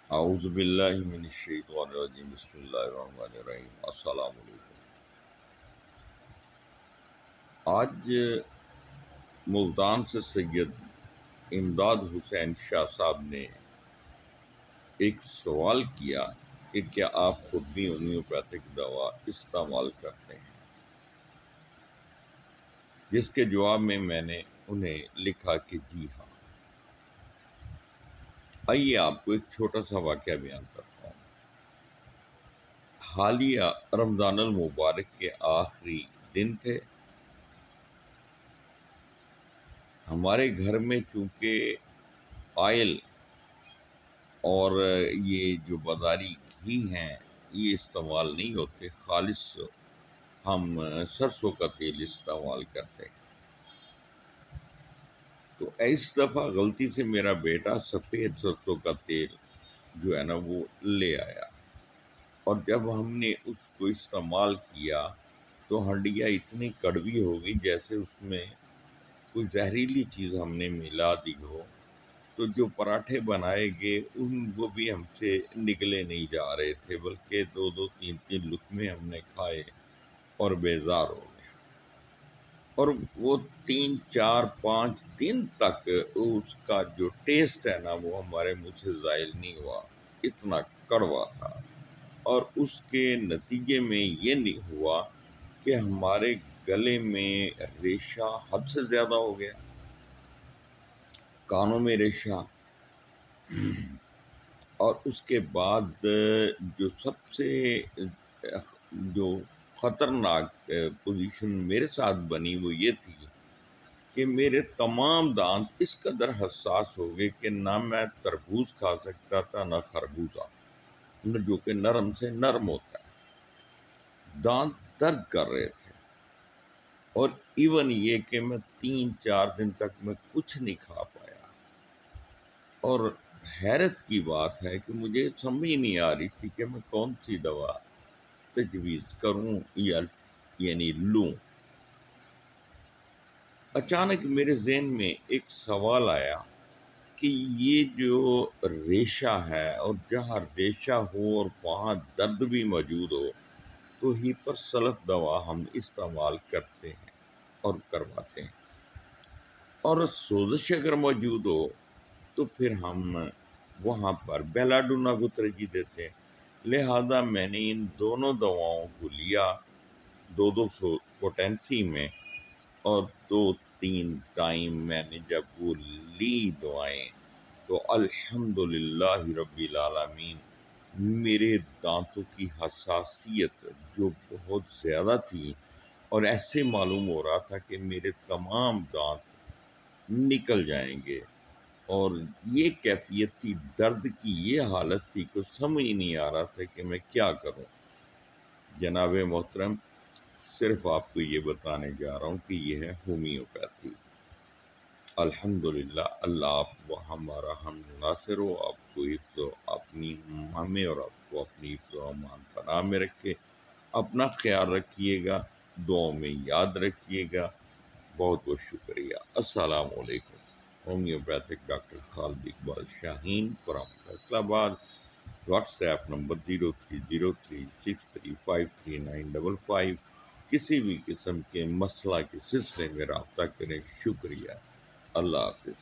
اعوذ باللہ من الشیطان الرجیم، بسم اللہ الرحمن الرحیم۔ السلام علیکم۔ آج ملتان سے سید امداد حسین شاہ صاحب نے ایک سوال کیا کہ کیا آپ خود بھی ہومیوپیتھک دوا استعمال کرتے ہیں، جس کے جواب میں نے انہیں لکھا کہ جی ہاں۔ آئیے آپ کو ایک چھوٹا سا واقعہ بیان کرتا ہوں۔ حالیہ رمضان المبارک کے آخری دن تھے۔ ہمارے گھر میں چونکہ آئل اور یہ جو بازاری گھی ہیں یہ استعمال نہیں ہوتے، خالص ہم سرسوں کا تیل استعمال کرتے ہیں۔ تو اس دفعہ غلطی سے میرا بیٹا سفید سرسوں کا تیل جو ہے نا وہ لے آیا، اور جب ہم نے اس کو استعمال کیا تو ہنڈیاں اتنی کڑوی ہو گئی جیسے اس میں کوئی زہریلی چیز ہم نے ملا دی ہو۔ تو جو پراٹھے بنائے گئے وہ بھی ہم سے نگلے نہیں جا رہے تھے، بلکہ دو دو تین تین لقمے ہم نے کھائے اور بیزار ہو گئے۔ اور وہ 3 4 5 دن تک اس کا جو ٹیسٹ ہے نا وہ ہمارے منہ سے زائل نہیں ہوا، اتنا کڑوا تھا۔ اور اس کے نتیجے میں یہ نہیں ہوا کہ ہمارے گلے میں ریشہ حد سے زیادہ ہو گیا، کانوں میں ریشہ، اور اس کے بعد جو سب سے جو خطرناک پوزیشن میرے ساتھ بنی وہ یہ تھی کہ میرے تمام دانت اس قدر حساس ہو گئے کہ نہ میں تربوز کھا سکتا تھا نہ خربوزہ، جو کہ نرم سے نرم ہوتا ہے۔ دانت درد کر رہے تھے، اور ایون یہ کہ میں 3 4 دن تک میں کچھ نہیں کھا پایا۔ اور حیرت کی بات ہے کہ مجھے سمجھ نہیں آ رہی تھی کہ میں کون سی دوا تجویز کروں یا یعنی لوں۔ اچانک میرے ذہن میں ایک سوال آیا کہ یہ جو ریشہ ہے، اور جہاں ریشہ ہو اور وہاں درد بھی موجود ہو تو ہیپر سلف دوا ہم استعمال کرتے ہیں اور کرواتے ہیں، اور سوزش اگر موجود ہو تو پھر ہم وہاں پر بیلاڈونا کو ترجیح دیتے ہیں۔ لہذا میں نے ان دونوں دواؤں کو لیا 200 پوٹینسی میں، اور 2 3 ٹائم میں نے جب وہ لی دوائیں تو الحمدللہ رب العالمین میرے دانتوں کی حساسیت جو بہت زیادہ تھی، اور ایسے معلوم ہو رہا تھا کہ میرے تمام دانت نکل جائیں گے، اور یہ کیفیت تھی، درد کی یہ حالت تھی کہ سمجھ نہیں آ رہا تھا کہ میں کیا کروں۔ جناب محترم، صرف آپ کو یہ بتانے جا رہا ہوں کہ یہ ہے ہومیوپیتھی۔ الحمدللہ، اللہ آپ ہمارا ہم ناصر ہو، آپ کو حفظ و اپنی ہمیں اور آپ کو اپنی حفظ و امان پناہ میں رکھے۔ اپنا خیال رکھیے گا، دعاؤں میں یاد رکھیے گا۔ بہت بہت شکریہ۔ السلام علیکم۔ Homeopathic doctor Khalid Iqbal Shaheen from Faisalabad. WhatsApp number 0303635395۔ کسی بھی قسم کے مسئلہ کے سلسلے میں رابطہ کریں۔ شکریہ۔ اللہ حافظ۔